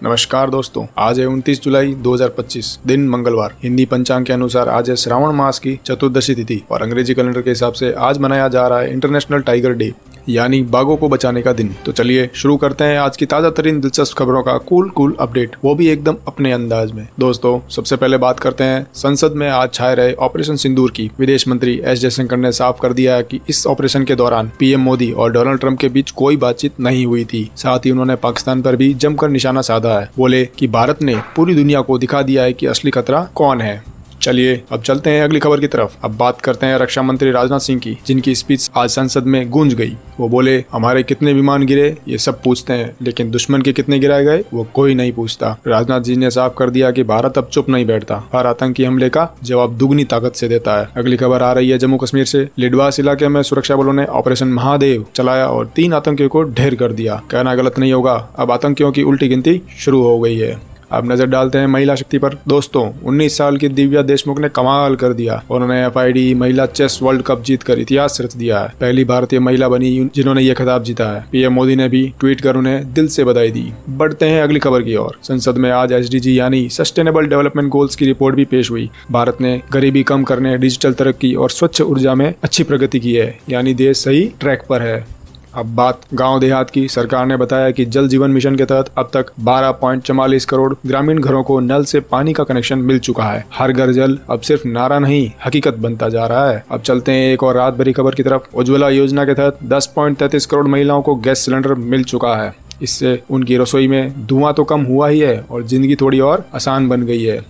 नमस्कार दोस्तों, आज है 29 जुलाई 2025, दिन मंगलवार। हिंदी पंचांग के अनुसार आज है श्रावण मास की चतुर्दशी तिथि और अंग्रेजी कैलेंडर के हिसाब से आज मनाया जा रहा है इंटरनेशनल टाइगर डे, यानी बाघों को बचाने का दिन। तो चलिए शुरू करते हैं आज की ताजा तरीन दिलचस्प खबरों का कूल अपडेट, वो भी एकदम अपने अंदाज में। दोस्तों, सबसे पहले बात करते हैं संसद में आज छाए रहे ऑपरेशन सिंदूर की। विदेश मंत्री एस जयशंकर ने साफ कर दिया है कि इस ऑपरेशन के दौरान पीएम मोदी और डोनाल्ड ट्रंप के बीच कोई बातचीत नहीं हुई थी। साथ ही उन्होंने पाकिस्तान पर भी जमकर निशाना साधा है। बोले कि भारत ने पूरी दुनिया को दिखा दिया है कि असली खतरा कौन है। चलिए अब चलते हैं अगली खबर की तरफ। अब बात करते हैं रक्षा मंत्री राजनाथ सिंह की, जिनकी स्पीच आज संसद में गूंज गई। वो बोले, हमारे कितने विमान गिरे ये सब पूछते हैं, लेकिन दुश्मन के कितने गिराए गए वो कोई नहीं पूछता। राजनाथ जी ने साफ कर दिया कि भारत अब चुप नहीं बैठता, हर आतंकी हमले का जवाब दुगनी ताकत से देता है। अगली खबर आ रही है जम्मू कश्मीर से। लिडवास इलाके में सुरक्षा बलों ने ऑपरेशन महादेव चलाया और 3 आतंकियों को ढेर कर दिया। कहना गलत नहीं होगा, अब आतंकियों की उल्टी गिनती शुरू हो गई है। अब नजर डालते हैं महिला शक्ति पर। दोस्तों, 19 साल की दिव्या देशमुख ने कमाल कर दिया। उन्होंने FID महिला चेस वर्ल्ड कप जीतकर इतिहास रच दिया है। पहली भारतीय महिला बनी जिन्होंने ये खिताब जीता है। पीएम मोदी ने भी ट्वीट कर उन्हें दिल से बधाई दी। बढ़ते हैं अगली खबर की ओर। संसद में आज SDG यानी सस्टेनेबल डेवलपमेंट गोल्स की रिपोर्ट भी पेश हुई। भारत ने गरीबी कम करने, डिजिटल तरक्की और स्वच्छ ऊर्जा में अच्छी प्रगति की है, यानी देश सही ट्रैक पर है। अब बात गांव देहात की। सरकार ने बताया कि जल जीवन मिशन के तहत अब तक 12.44 करोड़ ग्रामीण घरों को नल से पानी का कनेक्शन मिल चुका है। हर घर जल अब सिर्फ नारा नहीं, हकीकत बनता जा रहा है। अब चलते हैं एक और रात भरी खबर की तरफ। उज्ज्वला योजना के तहत 10.33 करोड़ महिलाओं को गैस सिलेंडर मिल चुका है। इससे उनकी रसोई में धुआं तो कम हुआ ही है और जिंदगी थोड़ी और आसान बन गई है।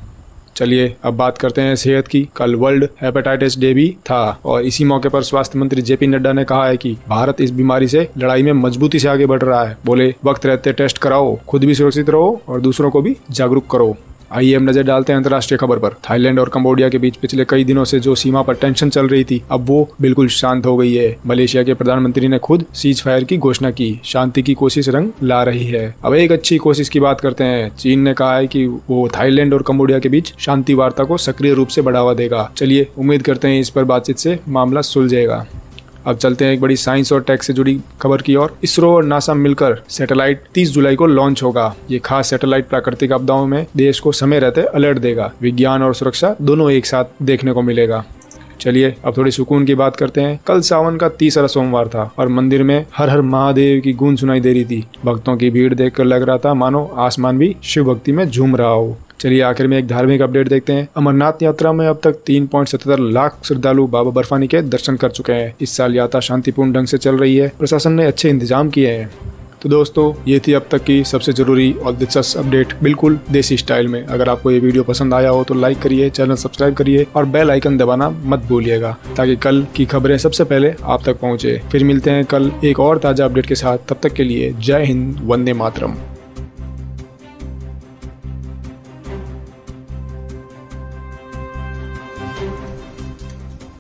चलिए अब बात करते हैं सेहत की। कल वर्ल्ड हेपेटाइटिस डे भी था और इसी मौके पर स्वास्थ्य मंत्री JP नड्डा ने कहा है कि भारत इस बीमारी से लड़ाई में मजबूती से आगे बढ़ रहा है। बोले, वक्त रहते टेस्ट कराओ, खुद भी सुरक्षित रहो और दूसरों को भी जागरूक करो। आइए अब नजर डालते हैं अंतर्राष्ट्रीय खबर पर। थाईलैंड और कंबोडिया के बीच पिछले कई दिनों से जो सीमा पर टेंशन चल रही थी, अब वो बिल्कुल शांत हो गई है। मलेशिया के प्रधानमंत्री ने खुद सीज फायर की घोषणा की। शांति की कोशिश रंग ला रही है। अब एक अच्छी कोशिश की बात करते हैं। चीन ने कहा है कि वो थाईलैंड और कंबोडिया के बीच शांति वार्ता को सक्रिय रूप से बढ़ावा देगा। चलिए उम्मीद करते हैं इस पर बातचीत से मामला सुलझेगा। अब चलते हैं एक बड़ी साइंस और टेक से जुड़ी खबर की ओर। इसरो और नासा मिलकर सैटेलाइट 30 जुलाई को लॉन्च होगा। ये खास सैटेलाइट प्राकृतिक आपदाओं में देश को समय रहते अलर्ट देगा। विज्ञान और सुरक्षा दोनों एक साथ देखने को मिलेगा। चलिए अब थोड़ी सुकून की बात करते हैं। कल सावन का 30वां सोमवार था और मंदिर में हर हर महादेव की गूंज सुनाई दे रही थी। भक्तों की भीड़ देखकर लग रहा था मानो आसमान भी शिव भक्ति में झूम रहा हो। चलिए आखिर में एक धार्मिक अपडेट देखते हैं। अमरनाथ यात्रा में अब तक 3.77 लाख श्रद्धालु बाबा बर्फानी के दर्शन कर चुके हैं। इस साल यात्रा शांतिपूर्ण ढंग से चल रही है। प्रशासन ने अच्छे इंतजाम किए हैं। तो दोस्तों, ये थी अब तक की सबसे जरूरी और दिलचस्प अपडेट, बिल्कुल देसी स्टाइल में। अगर आपको ये वीडियो पसंद आया हो तो लाइक करिए, चैनल सब्सक्राइब करिए और बेल आइकन दबाना मत भूलिएगा, ताकि कल की खबरें सबसे पहले आप तक पहुंचे। फिर मिलते हैं कल एक और ताजा अपडेट के साथ। तब तक के लिए जय हिंद, वंदे मातरम।